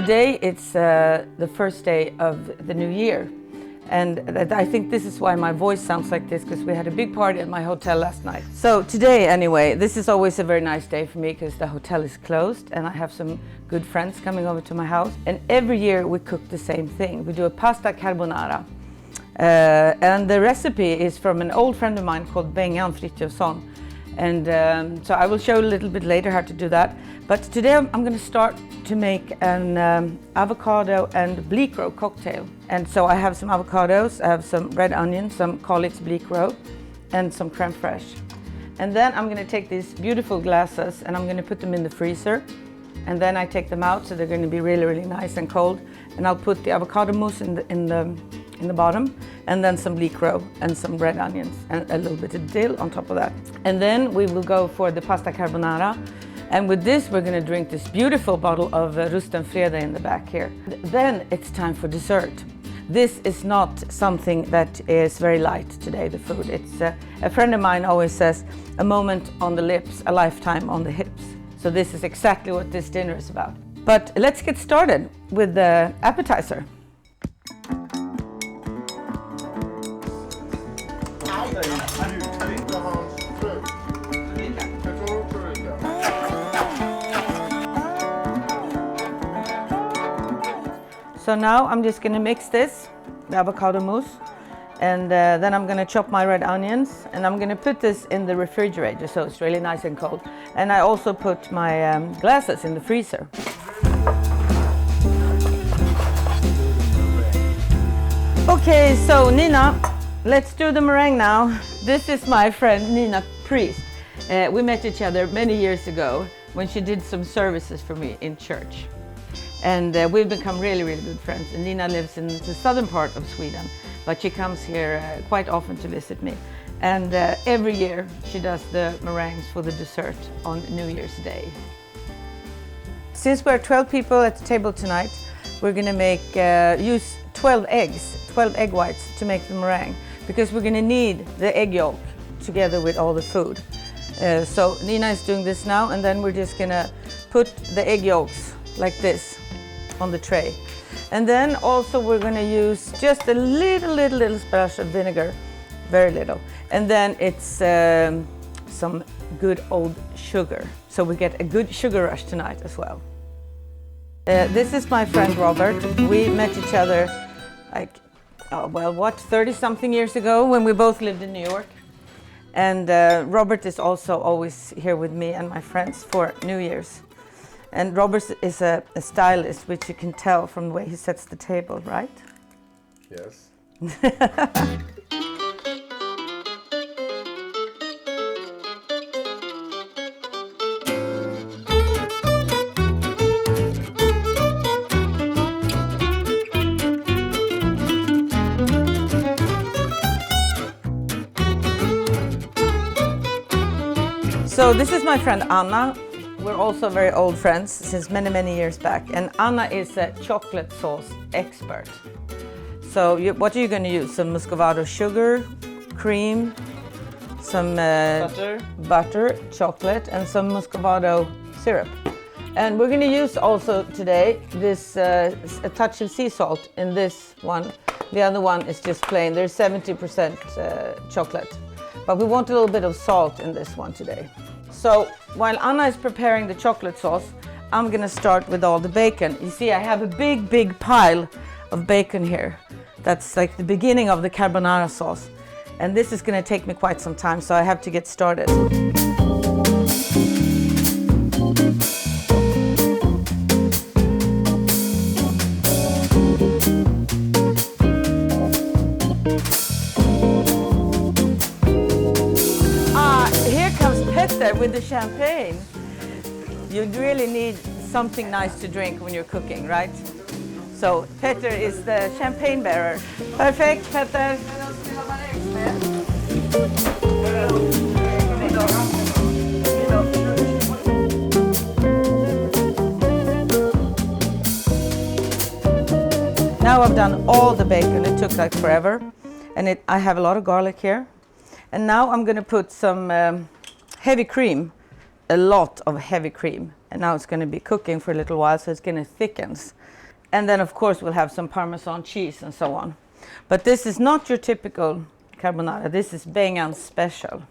today it's the first day of the new year. And I think this is why my voice sounds like this, because we had a big party at my hotel last night. So today anyway, this is always a very nice day for me because the hotel is closed and I have some good friends coming over to my house. And every year we cook the same thing. We do a pasta carbonara. And the recipe is from an old friend of mine called Bomans. And so I will show you a little bit later how to do that. But today I'm going to start to make an avocado and bleak roe cocktail. And so I have some avocados, I have some red onions, some Collett's bleak roe, and some creme fraiche. And then I'm going to take these beautiful glasses and I'm going to put them in the freezer. And then I take them out, so they're going to be really, really nice and cold. And I'll put the avocado mousse in the bottom, and then some bleak roe and some red onions and a little bit of dill on top of that. And then we will go for the pasta carbonara. And with this, we're going to drink this beautiful bottle of Rustenfreda in the back here. Then it's time for dessert. This is not something that is very light today, the food. It's a friend of mine always says, a moment on the lips, a lifetime on the hips. So this is exactly what this dinner is about. But let's get started with the appetizer. So now I'm just going to mix this, the avocado mousse, and then I'm going to chop my red onions, and I'm going to put this in the refrigerator so it's really nice and cold. And I also put my glasses in the freezer. Okay, so Nina, let's do the meringue now. This is my friend Nina Priest. We met each other many years ago when she did some services for me in church. And we've become really, really good friends. And Nina lives in the southern part of Sweden, but she comes here quite often to visit me. And every year she does the meringues for the dessert on New Year's Day. Since we're 12 people at the table tonight, we're going to use 12 eggs, 12 egg whites to make the meringue, because we're going to need the egg yolk together with all the food. So Nina is doing this now, and then we're just going to put the egg yolks like this on the tray. And then also we're going to use just a little splash of vinegar, very little. And then it's some good old sugar. So we get a good sugar rush tonight as well. This is my friend Robert. We met each other like, 30-something years ago when we both lived in New York. And Robert is also always here with me and my friends for New Year's. And Robert is a stylist, which you can tell from the way he sets the table, right? Yes. So this is my friend Anna. We're also very old friends since many, many years back. And Anna is a chocolate sauce expert. So what are you going to use? Some muscovado sugar, cream, some butter, chocolate, and some muscovado syrup. And we're going to use also today this a touch of sea salt in this one. The other one is just plain. There's 70% chocolate. But we want a little bit of salt in this one today. So while Anna is preparing the chocolate sauce, I'm going to start with all the bacon. You see, I have a big pile of bacon here. That's like the beginning of the carbonara sauce. And this is going to take me quite some time, so I have to get started. With the champagne. You really need something nice to drink when you're cooking, right? So Petter is the champagne bearer. Perfect, Petter. Now I've done all the bacon. It took like forever. And I have a lot of garlic here. And now I'm going to put some heavy cream, a lot of heavy cream. And now it's going to be cooking for a little while, so it's going to thicken. And then of course we'll have some Parmesan cheese and so on. But this is not your typical carbonara. This is Bomans special.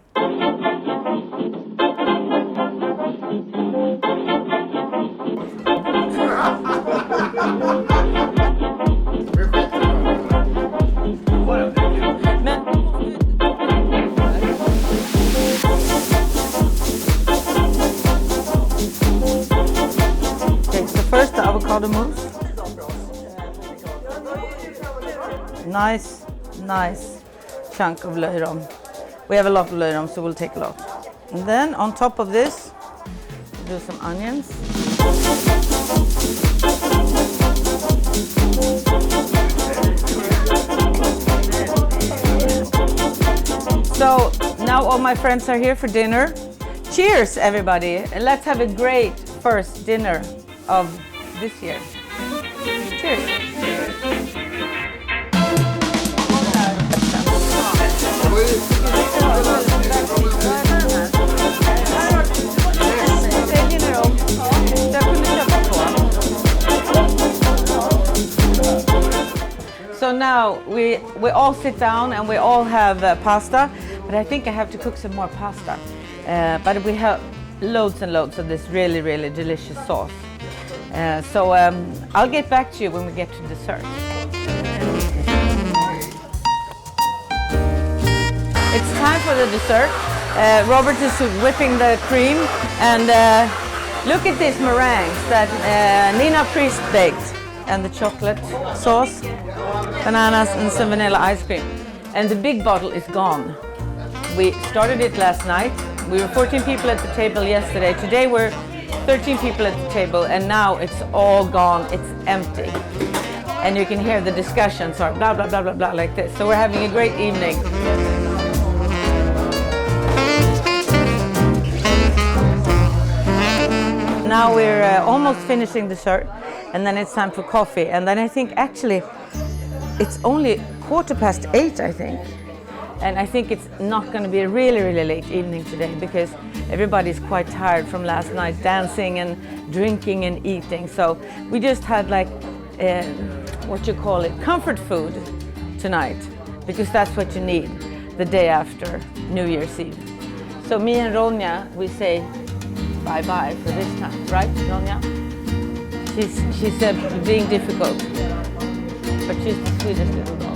Okay, so first the avocado mousse. Nice chunk of löjrom. We have a lot of löjrom, so we'll take a lot. And then on top of this, we'll do some onions. So now all my friends are here for dinner. Cheers, everybody, and let's have a great first dinner of this year. Cheers. So now we all sit down and we all have pasta, but I think I have to cook some more pasta. But we have loads and loads of this really delicious sauce. So I'll get back to you when we get to dessert. It's time for the dessert. Robert is whipping the cream, and look at these meringues that Nina Priest baked, and the chocolate sauce, bananas, and some vanilla ice cream. And the big bottle is gone. We started it last night. We were 14 people at the table yesterday. Today we're 13 people at the table, and now it's all gone. It's empty. And you can hear the discussions are blah, blah, blah, blah, blah, like this. So we're having a great evening. Now we're almost finishing dessert, and then it's time for coffee. And then I think actually it's only 8:15, I think. And I think it's not going to be a really late evening today because everybody's quite tired from last night dancing and drinking and eating. So we just had like, comfort food tonight, because that's what you need the day after New Year's Eve. So me and Ronja, we say bye-bye for this time, right, Ronja? She's being difficult, but she's the sweetest little dog.